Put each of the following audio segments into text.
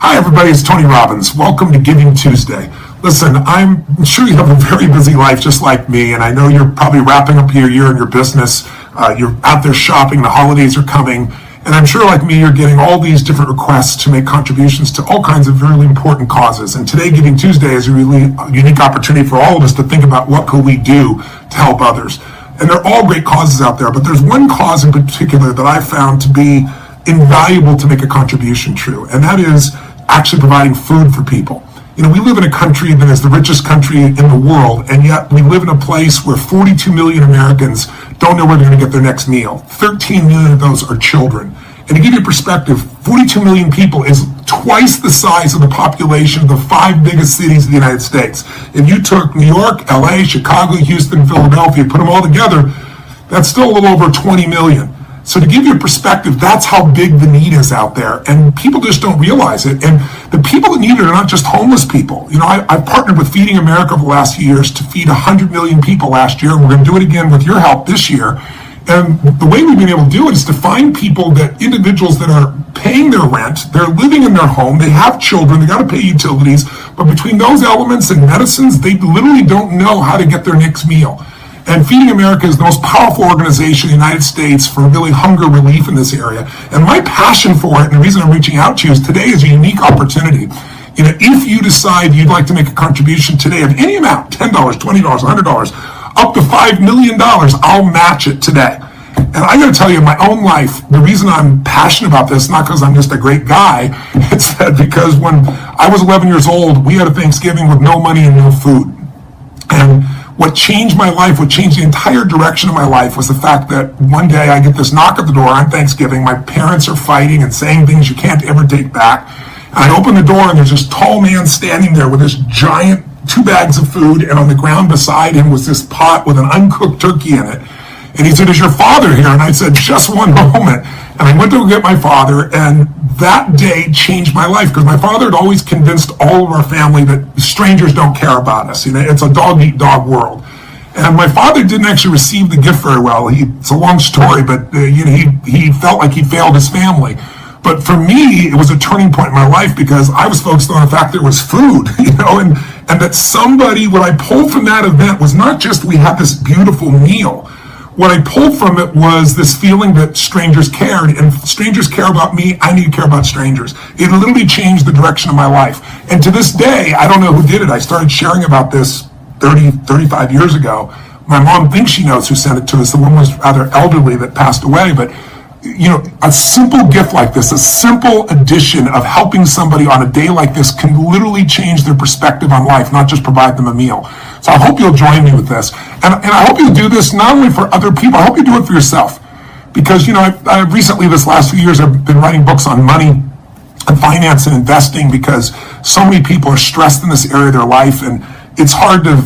Hi everybody, it's Tony Robbins. Welcome to Giving Tuesday. Listen, I'm sure you have a very busy life just like me, and I know you're probably wrapping up your year in your business. You're out there shopping, the holidays are coming, and I'm sure like me, you're getting all these different requests to make contributions to all kinds of really important causes. And today, Giving Tuesday is a really unique opportunity for all of us to think about what could we do to help others. And they're all great causes out there, but there's one cause in particular that I found to be invaluable to make a contribution to, and that is actually providing food for people. You know, we live in a country that is the richest country in the world, and yet we live in a place where 42 million Americans don't know where they're going to get their next meal. 13 million of those are children. And to give you perspective, 42 million people is twice the size of the population of the 5 biggest cities of the United States. If you took New York, LA, Chicago, Houston, Philadelphia, put them all together, that's still a little over 20 million. So to give you a perspective, that's how big the need is out there, and people just don't realize it. And the people that need it are not just homeless people. You know, I've partnered with Feeding America over the last few years to feed 100 million people last year, and we're going to do it again with your help this year. And the way we've been able to do it is to find individuals that are paying their rent, they're living in their home, they have children, they got to pay utilities, but between those elements and medicines, they literally don't know how to get their next meal. And Feeding America is the most powerful organization in the United States for really hunger relief in this area. And my passion for it, and the reason I'm reaching out to you, is today is a unique opportunity. You know, if you decide you'd like to make a contribution today of any amount, $10, $20, $100, up to $5 million, I'll match it today. And I got to tell you, in my own life, the reason I'm passionate about this, not because I'm just a great guy, it's that because when I was 11 years old, we had a Thanksgiving with no money and no food. And what changed my life, what changed the entire direction of my life, was the fact that one day I get this knock at the door on Thanksgiving. My parents are fighting and saying things you can't ever take back. And I open the door and there's this tall man standing there with this giant 2 bags of food, and on the ground beside him was this pot with an uncooked turkey in it. And he said, "Is your father here?" And I said, "Just one moment." And I went to go get my father, and that day changed my life, because my father had always convinced all of our family that strangers don't care about us. You know, it's a dog-eat-dog world. And my father didn't actually receive the gift very well. It's a long story, but he felt like he failed his family. But for me, it was a turning point in my life, because I was focused on the fact there was food, and that what I pulled from that event was not just we had this beautiful meal. What I pulled from it was this feeling that strangers cared, and strangers care about me, I need to care about strangers. It literally changed the direction of my life. And to this day, I don't know who did it. I started sharing about this 35 years ago. My mom thinks she knows who sent it to us. The woman was rather elderly that passed away, but a simple gift like this, a simple addition of helping somebody on a day like this can literally change their perspective on life, not just provide them a meal. So I hope you'll join me with this. And I hope you'll do this not only for other people, I hope you do it for yourself. Because, I recently, this last few years, I've been writing books on money and finance and investing, because so many people are stressed in this area of their life, and it's hard to,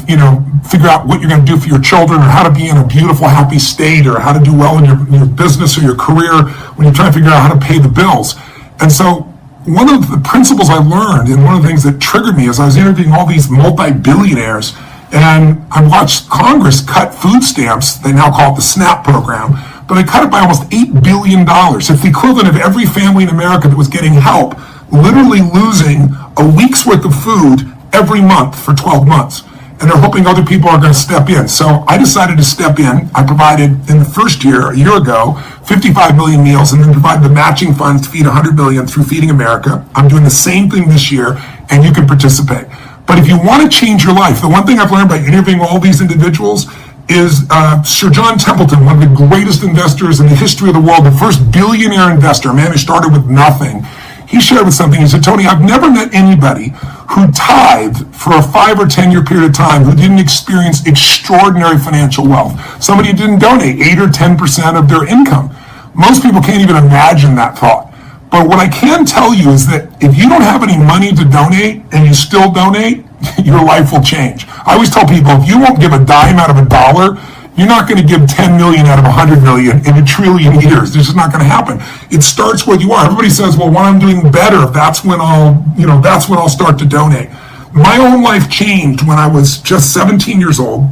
figure out what you're going to do for your children, or how to be in a beautiful, happy state, or how to do well in your business or your career when you're trying to figure out how to pay the bills. And so one of the principles I learned, and one of the things that triggered me, is I was interviewing all these multi-billionaires, and I watched Congress cut food stamps. They now call it the SNAP program, but they cut it by almost $8 billion. It's the equivalent of every family in America that was getting help literally losing a week's worth of food every month for 12 months. And they're hoping other people are going to step in. So I decided to step in. I provided, in the first year, a year ago, 55 million meals, and then provided the matching funds to feed 100 million through Feeding America. I'm doing the same thing this year, and you can participate. But if you want to change your life, the one thing I've learned by interviewing all these individuals is Sir John Templeton, one of the greatest investors in the history of the world, the first billionaire investor, a man who started with nothing. He shared with something. He said, "Tony, I've never met anybody who tithed for a 5 or 10 year period of time who didn't experience extraordinary financial wealth. Somebody who didn't donate 8 or 10% of their income." Most people can't even imagine that thought. But what I can tell you is that if you don't have any money to donate and you still donate, your life will change. I always tell people, if you won't give a dime out of a dollar, you're not going to give 10 million out of 100 million in a trillion years. This is not going to happen. It starts where you are. Everybody says, "Well, when I'm doing better, that's when I'll start to donate." My own life changed when I was just 17 years old.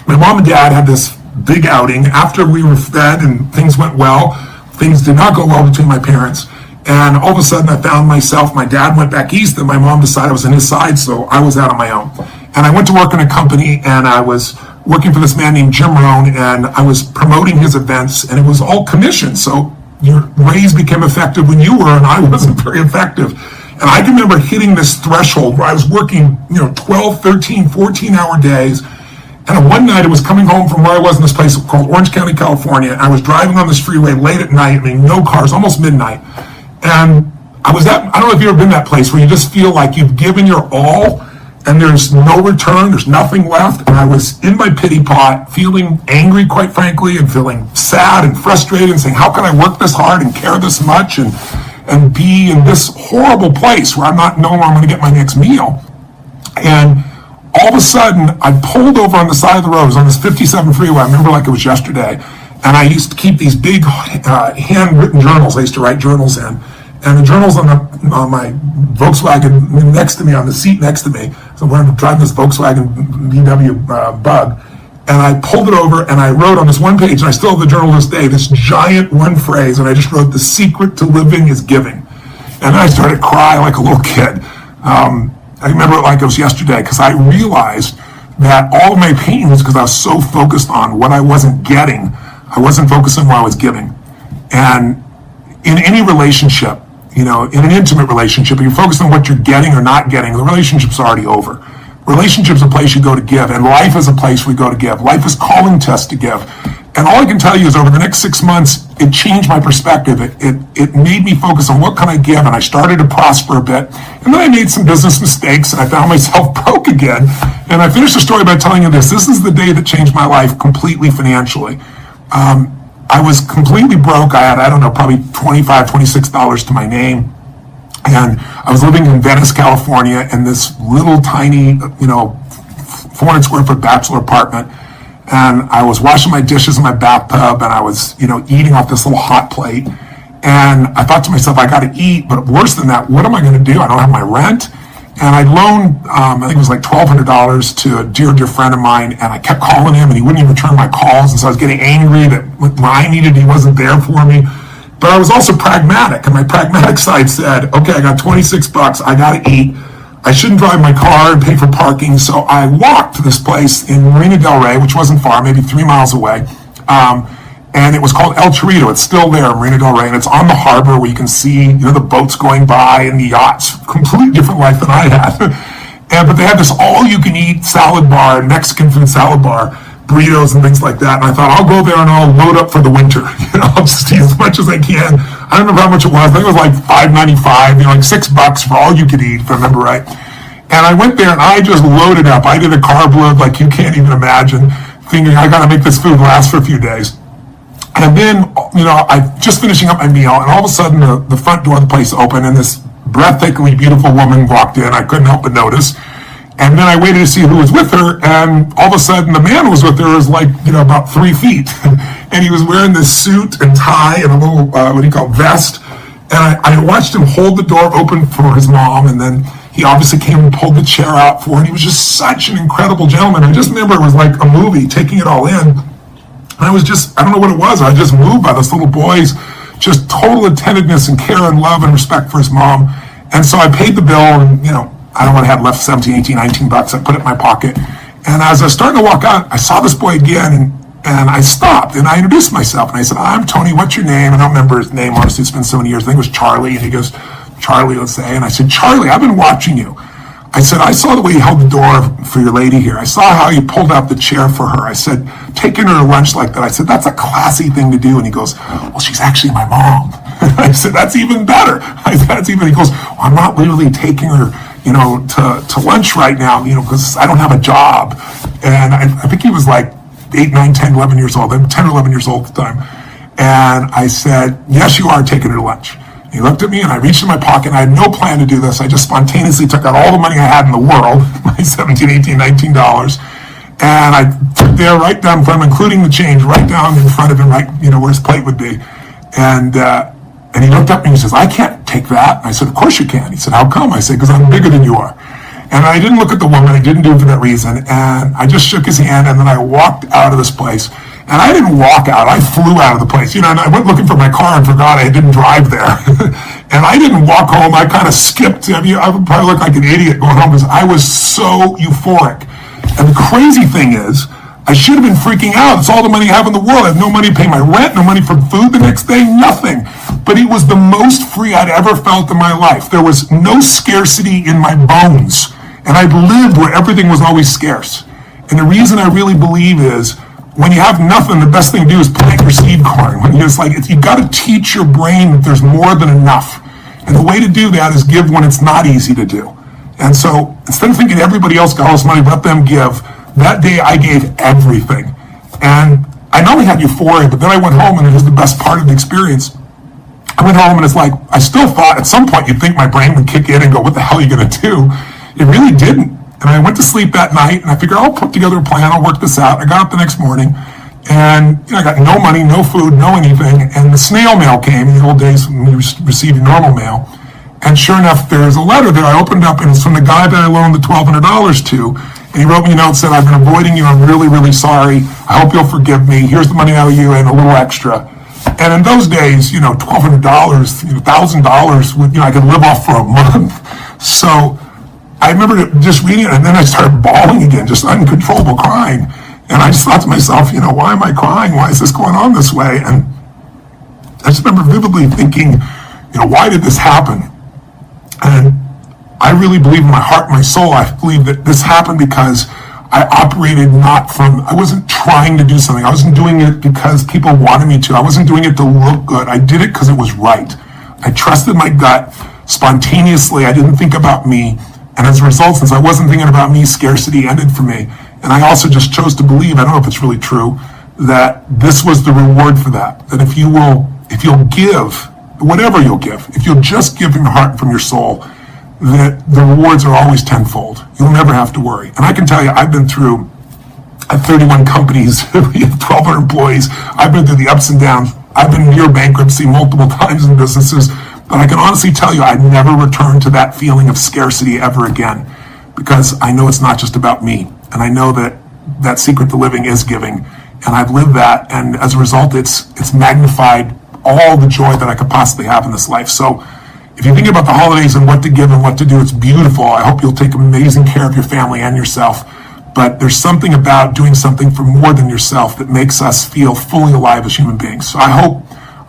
My mom and dad had this big outing after we were fed and things went well. Things did not go well between my parents. And all of a sudden I found myself, my dad went back east and my mom decided I was on his side, so I was out on my own. And I went to work in a company and I was working for this man named Jim Rohn, and I was promoting his events, and it was all commission. So your raise became effective when you were, and I wasn't very effective. And I can remember hitting this threshold where I was working, 12, 13, 14-hour days. And one night I was coming home from where I was in this place called Orange County, California. And I was driving on this freeway late at night. No cars, almost midnight. And I don't know if you've ever been that place where you just feel like you've given your all and there's no return, there's nothing left. And I was in my pity pot, feeling angry, quite frankly, and feeling sad and frustrated and saying, how can I work this hard and care this much and be in this horrible place where I'm not knowing where I'm going to get my next meal? And all of a sudden, I pulled over on the side of the road. It was on this 57 freeway. I remember like it was yesterday. And I used to keep these big handwritten journals. I used to write journals in. And the journal's on my Volkswagen next to me, on the seat next to me. So when I'm driving this Volkswagen VW Bug, and I pulled it over and I wrote on this one page, and I still have the journal to this day, this giant one phrase, and I just wrote, "The secret to living is giving." And I started crying like a little kid. I remember it like it was yesterday, because I realized that all of my pain was because I was so focused on what I wasn't getting. I wasn't focusing on what I was giving. And in any relationship, in an intimate relationship, if you're focused on what you're getting or not getting, the relationship's already over. Relationship's a place you go to give, and life is a place we go to give. Life is calling to us to give. And all I can tell you is over the next 6 months, it changed my perspective. It made me focus on what can I give, and I started to prosper a bit. And then I made some business mistakes, and I found myself broke again. And I finished the story by telling you this. This is the day that changed my life completely financially. I was completely broke. I had, probably $25, $26 to my name. And I was living in Venice, California, in this little tiny, 400 square foot bachelor apartment. And I was washing my dishes in my bathtub, and I was, eating off this little hot plate. And I thought to myself, I got to eat, but worse than that, what am I going to do? I don't have my rent. And I loaned, I think it was like $1,200 to a dear, dear friend of mine, and I kept calling him, and he wouldn't even return my calls, and so I was getting angry that when I needed, he wasn't there for me. But I was also pragmatic, and my pragmatic side said, okay, I got $26, I got to eat. I shouldn't drive my car and pay for parking, so I walked to this place in Marina Del Rey, which wasn't far, maybe 3 miles away, and it was called El Chorrito. It's still there, Marina Del Rey, and it's on the harbor where you can see, the boats going by and the yachts. Completely different life than I had. But they had this all-you-can-eat salad bar, and Mexican food salad bar, burritos and things like that. And I thought, I'll go there and I'll load up for the winter. I'll just eat as much as I can. I don't remember how much it was. I think it was like $5.95, like $6 for all you could eat, if I remember right. And I went there and I just loaded up. I did a carb load like you can't even imagine, thinking I got to make this food last for a few days. And then, I just finishing up my meal, and all of a sudden the front door of the place opened, and this breathtakingly beautiful woman walked in. I couldn't help but notice. And then I waited to see who was with her, and all of a sudden the man who was with her was like, about 3 feet. And he was wearing this suit and tie and a little, vest. And I watched him hold the door open for his mom, and then he obviously came and pulled the chair out for her, and he was just such an incredible gentleman. I just remember it was like a movie, taking it all in. And I don't know what it was. I was just moved by this little boy's just total attentiveness and care and love and respect for his mom. And so I paid the bill, and, I don't want to have left 17, 18, $19. I put it in my pocket. And as I was starting to walk out, I saw this boy again, and I stopped, and I introduced myself. And I said, I'm Tony, what's your name? I don't remember his name, honestly, it's been so many years. I think it was Charlie. And he goes, Charlie, let's say. And I said, Charlie, I've been watching you. I said, I saw the way you held the door for your lady here. I saw how you pulled out the chair for her. I said, taking her to lunch like that. I said, that's a classy thing to do. And he goes, well, she's actually my mom. I said, that's even better. I said, that's even, he goes, well, I'm not literally taking her, to lunch right now, because I don't have a job. And I think he was like 8, 9, 10, 11 years old, 10 or 11 years old at the time. And I said, yes, you are taking her to lunch. He looked at me, and I reached in my pocket, and I had no plan to do this. I just spontaneously took out all the money I had in the world, my $17, $18, $19, and I took there right down in front of him, including the change, right down in front of him, right, where his plate would be. And he looked up at me and he says, I can't take that. And I said, of course you can. He said, how come? I said, because I'm bigger than you are. And I didn't look at the woman. I didn't do it for that reason. And I just shook his hand, and then I walked out of this place. And I didn't walk out. I flew out of the place. And I went looking for my car and forgot I didn't drive there. And I didn't walk home. I kind of skipped. I would probably look like an idiot going home because I was so euphoric. And the crazy thing is, I should have been freaking out. It's all the money I have in the world. I have no money to pay my rent, no money for food the next day, nothing. But it was the most free I'd ever felt in my life. There was no scarcity in my bones. And I lived where everything was always scarce. And the reason I really believe is, when you have nothing, the best thing to do is plant your seed corn. When you're just like, you got to teach your brain that there's more than enough. And the way to do that is give when it's not easy to do. And so instead of thinking everybody else got all this money, let them give, that day I gave everything. And I not only had euphoria, but then I went home, and it was the best part of the experience. I went home, and it's like, I still thought at some point you'd think my brain would kick in and go, what the hell are you going to do? It really didn't. And I went to sleep that night, and I figured I'll put together a plan, I'll work this out. I got up the next morning, and I got no money, no food, no anything. And the snail mail came in the old days when we received normal mail. And sure enough, there's a letter that I opened up, and it's from the guy that I loaned the $1,200 to. And he wrote me a note and said, I've been avoiding you. I'm really, really sorry. I hope you'll forgive me. Here's the money I owe you and a little extra. And in those days, $1,200, $1,000, I could live off for a month. So I remember just reading it, and then I started bawling again, just uncontrollable crying. And I just thought to myself, why am I crying? Why is this going on this way? And I just remember vividly thinking, why did this happen? And I really believe in my heart, my soul, I believe that this happened because I operated I wasn't trying to do something. I wasn't doing it because people wanted me to. I wasn't doing it to look good. I did it because it was right. I trusted my gut spontaneously. I didn't think about me. And as a result, since I wasn't thinking about me, scarcity ended for me. And I also just chose to believe, I don't know if it's really true, that this was the reward for that. That if you'll give, whatever you'll give, if you'll just give from your heart and from your soul, that the rewards are always tenfold. You'll never have to worry. And I can tell you, I've been through 31 companies, we have 1,200 employees. I've been through the ups and downs. I've been near bankruptcy multiple times in businesses. But I can honestly tell you, I'd never return to that feeling of scarcity ever again, because I know it's not just about me. And I know that secret to living is giving. And I've lived that. And as a result, it's magnified all the joy that I could possibly have in this life. So if you think about the holidays and what to give and what to do, it's beautiful. I hope you'll take amazing care of your family and yourself. But there's something about doing something for more than yourself that makes us feel fully alive as human beings. So I hope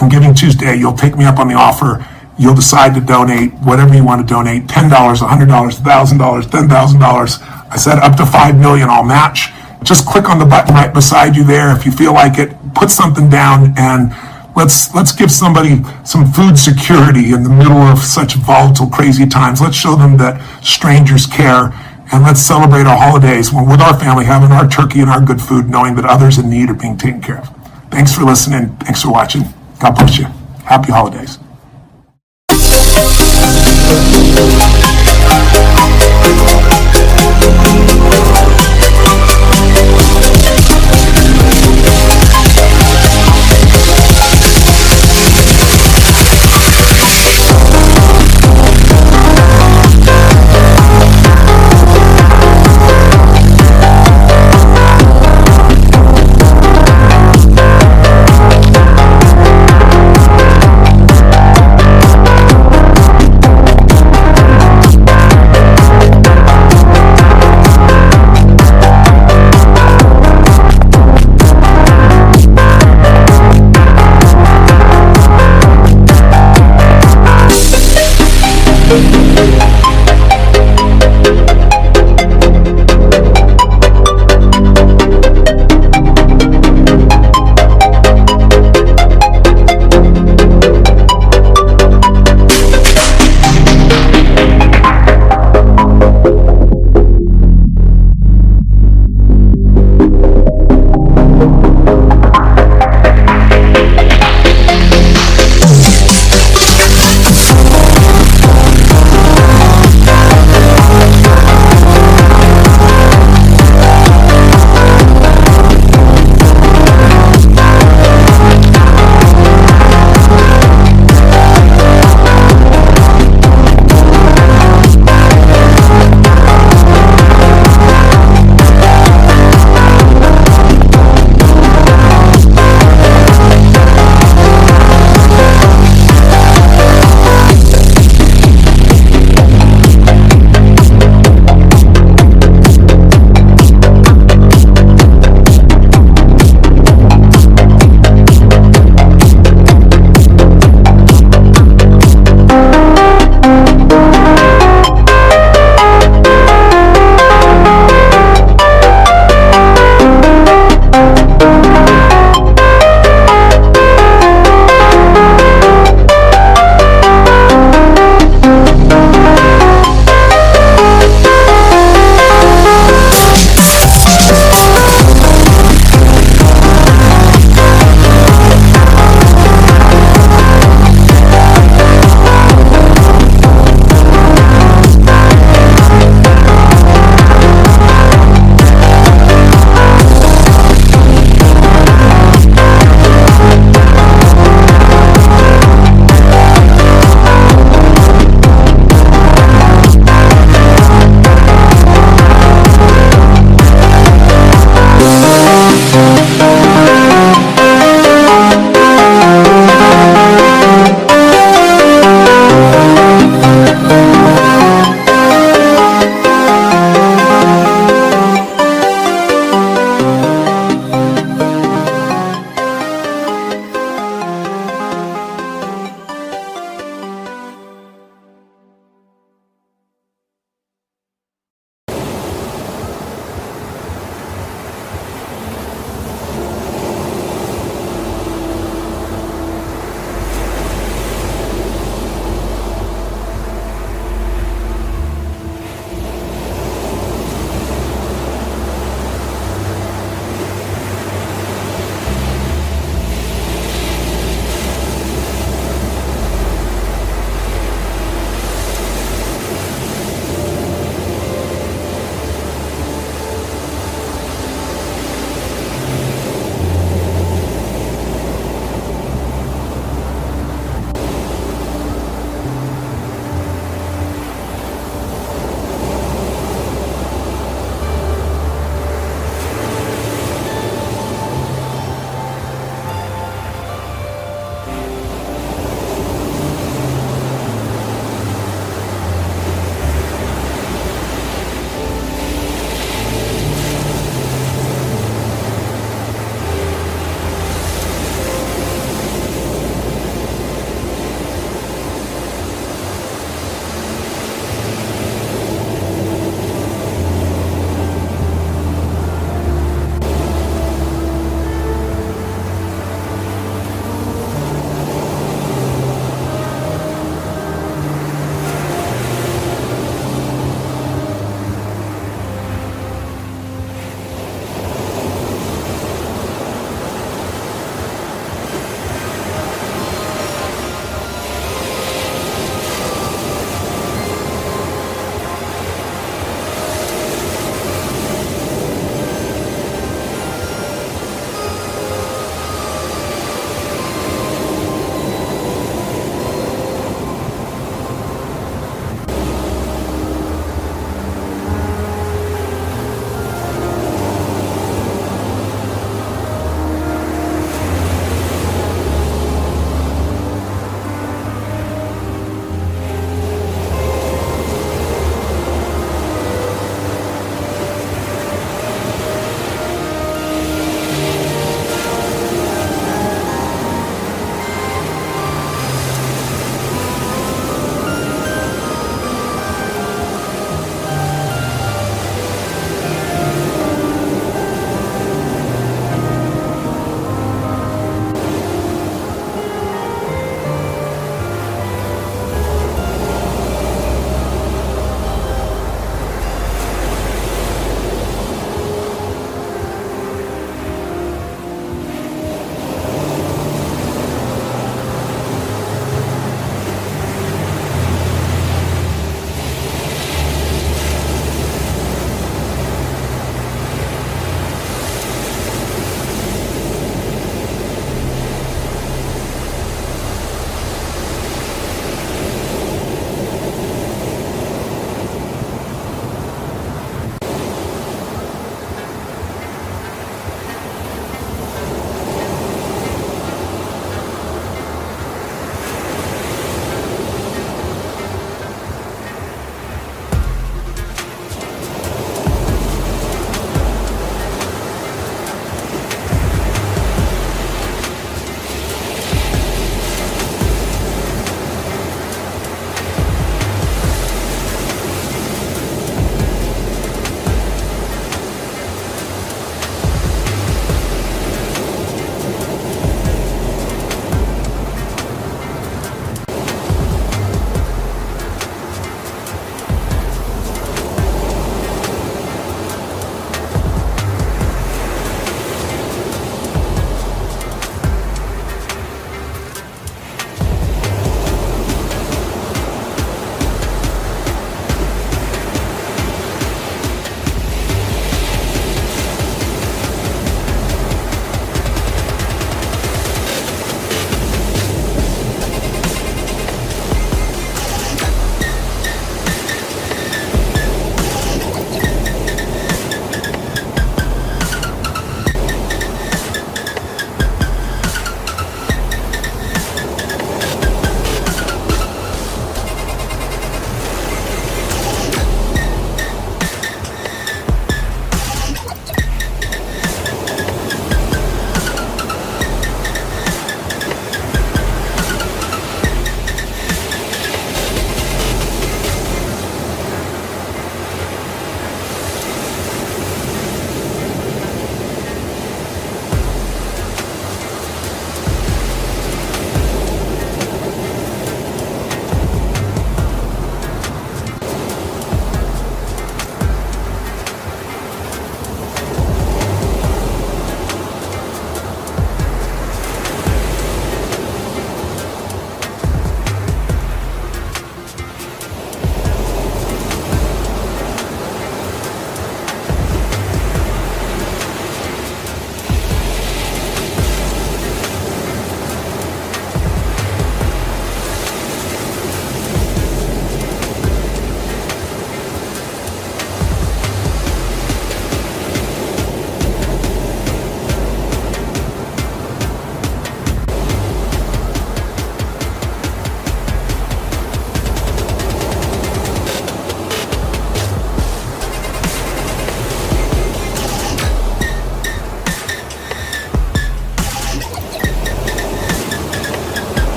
on Giving Tuesday, you'll take me up on the offer. You'll decide to donate whatever you want to donate, $10, $100, $1,000, $10,000. I said up to $5 million, I'll match. Just click on the button right beside you there. If you feel like it, put something down, and let's give somebody some food security in the middle of such volatile, crazy times. Let's show them that strangers care, and let's celebrate our holidays with our family, having our turkey and our good food, knowing that others in need are being taken care of. Thanks for listening. Thanks for watching. God bless you. Happy holidays.